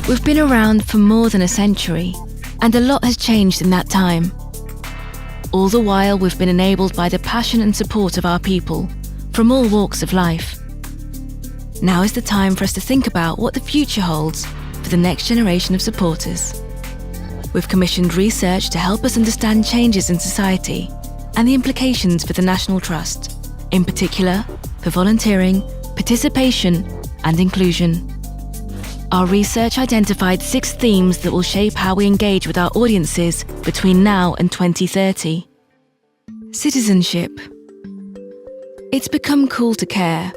We've been around for more than a century, and a lot has changed in that time. All the while, we've been enabled by the passion and support of our people, from all walks of life. Now is the time for us to think about what the future holds for the next generation of supporters. We've commissioned research to help us understand changes in society and the implications for the National Trust, in particular for volunteering, participation and inclusion. Our research identified 6 themes that will shape how we engage with our audiences between now and 2030. Citizenship. It's become cool to care,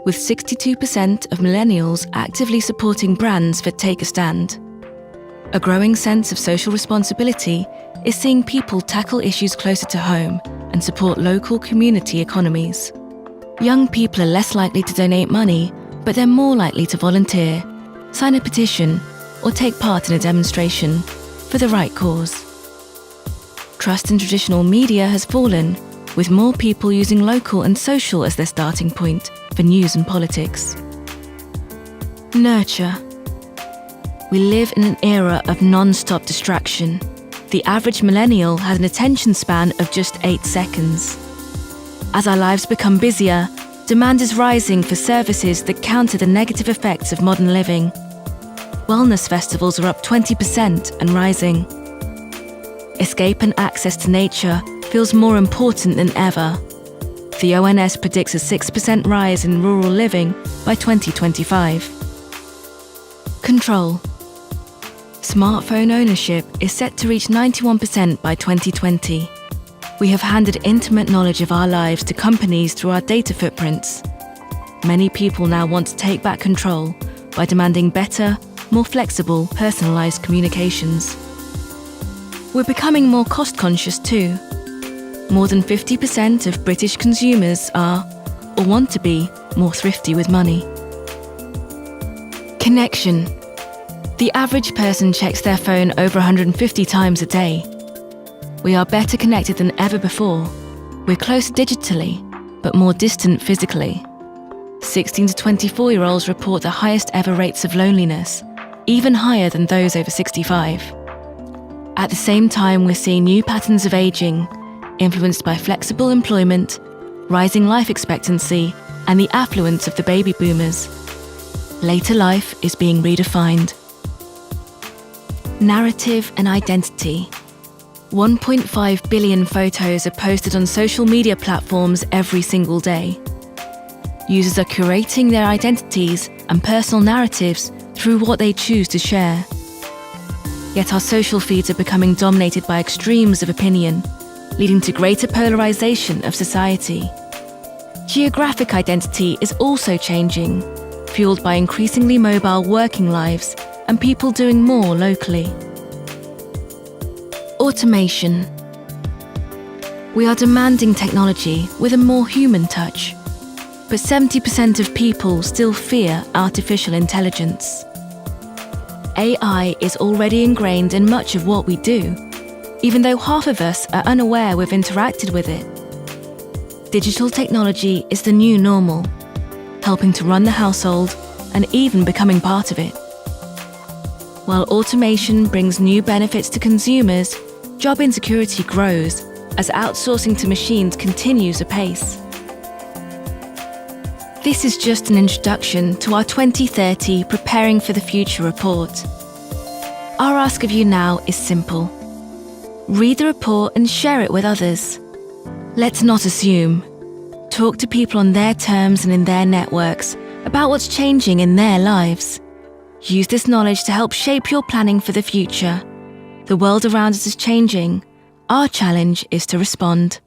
with 62% of millennials actively supporting brands that take a stand. A growing sense of social responsibility is seeing people tackle issues closer to home and support local community economies. Young people are less likely to donate money, but they're more likely to volunteer, sign a petition, or take part in a demonstration for the right cause. Trust in traditional media has fallen, with more people using local and social as their starting point for news and politics. Nurture. We live in an era of non-stop distraction. The average millennial has an attention span of just 8 seconds. As our lives become busier, demand is rising for services that counter the negative effects of modern living. Wellness festivals are up 20% and rising. Escape and access to nature feels more important than ever. The ONS predicts a 6% rise in rural living by 2025. Control. Smartphone ownership is set to reach 91% by 2020. We have handed intimate knowledge of our lives to companies through our data footprints. Many people now want to take back control by demanding better, more flexible, personalised communications. We're becoming more cost-conscious too. More than 50% of British consumers are, or want to be, more thrifty with money. Connection. The average person checks their phone over 150 times a day. We are better connected than ever before. We're closer digitally, but more distant physically. 16 to 24-year-olds report the highest ever rates of loneliness, even higher than those over 65. At the same time, we're seeing new patterns of aging, influenced by flexible employment, rising life expectancy, and the affluence of the baby boomers. Later life is being redefined. Narrative and identity. 1.5 billion photos are posted on social media platforms every single day. Users are curating their identities and personal narratives through what they choose to share. Yet our social feeds are becoming dominated by extremes of opinion, leading to greater polarization of society. Geographic identity is also changing, fueled by increasingly mobile working lives and people doing more locally. Automation. We are demanding technology with a more human touch, but 70% of people still fear artificial intelligence. AI is already ingrained in much of what we do, even though half of us are unaware we've interacted with it. Digital technology is the new normal, helping to run the household and even becoming part of it. While automation brings new benefits to consumers, job insecurity grows as outsourcing to machines continues apace. This is just an introduction to our 2030 Preparing for the Future report. Our ask of you now is simple. Read the report and share it with others. Let's not assume. Talk to people on their terms and in their networks about what's changing in their lives. Use this knowledge to help shape your planning for the future. The world around us is changing. Our challenge is to respond.